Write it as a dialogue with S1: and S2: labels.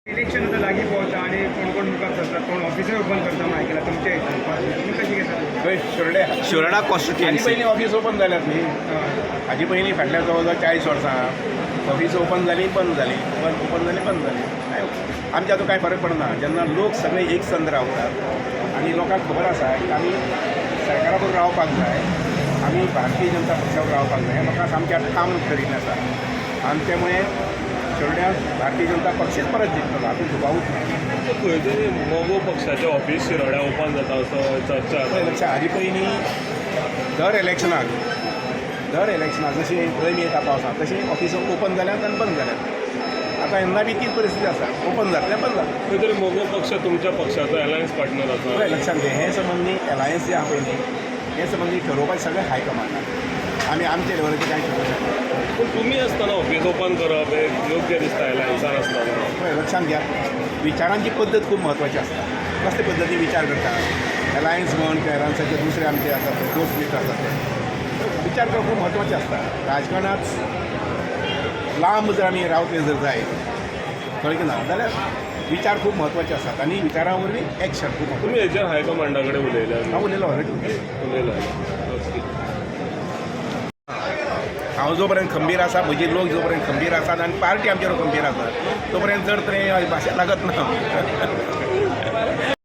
S1: Election आता लागीं पावता आणि कोण कोण मुखार सरता कोण ऑफिसर ओपन करता म्हणून आयकलां तुमच्या हितून तुम्ही कशी घेता
S2: थंय शिरोड्या
S3: शिरोडा
S2: हाजी
S3: कॉन्स्टिट्युएन्सी
S2: पयलीं ऑफिस ओपन जाल्यात न्ही हाजी पयलीं फाटल्या जवळ जवळ 40 वर्सां ऑफिस ओपन जाली बंद जाली ओपन जाली बंद जाली आमच्या हातून कांय फरक पडना जेन्ना लोक सगळे एक संद रावतात आनी लोकांक खबर आसा की आमी सरकारा बरोबर रावपाक जाय आमी भारतीय जनता पक्षावर रावपाक जाय हें लोकांक सामकें काम करिल्लें आसा आनी त्यामुळे शिरोड्याक भारतीय जनता पक्षच परत जिंकतलो हातूंत दुबावूच ना
S4: खंय तरी मोगो पक्षाचें ऑफिस शिरोड्या ओपन जाता असो चर्चा
S2: पळय लक्षात हाजी पयलीं दर इलेक्शनाक जशी गरमी येता पावसांत तशी ऑफिस ओपन जाल्यात आनी बंद जाल्यात आतां यंदा बी तीच परिस्थिती आसा ओपन जातलें बंद जातलें
S4: खंय तरी मोगो पक्ष तुमच्या पक्षाचो अलायन्स पार्टनर आसा
S2: पळय लक्षात घे हे संबंधी एलायन्स जे आहा पळय न्ही हे संबंधी ठरोवपाचें सगळें हायकमांडाक आमी आमचे लेवलाचेर कांय ठरोवंक शकना
S4: पूण तुमी आसतना ऑफिस ओपन करप हे योग्य दिसता एलायन्सान आसतना
S2: पळय लक्षात घ्या विचारांची पद्दत खूब म्हत्वाची आसता कसले पद्दतीन विचार करतात एलायन्स म्हण किंवा एलायन्साचे दुसरे आमचे आसात ते दोस्त मित्र आसात ते विचार करप खूब म्हत्वाचे आसता राजकारणात लांब जर आमी रावतले जर जाय कळ्ळें की ना जाल्यार विचार खूब म्हत्वाचे आसात आनी विचारा वरवीं एक्शन खूब महत्वाचें.
S4: तुमी हेजेर हायकमांडा कडेन उलयल्यात
S2: हांव उलयलो ऑलरेडी हांव जो पर्यंत खंबीर आसा म्हजे लोक जो पर्यंत खंबीर आसात आनी पार्टी आमचेर खंबीर आसा तो पर्यंत चड तरेन भाशा लागत ना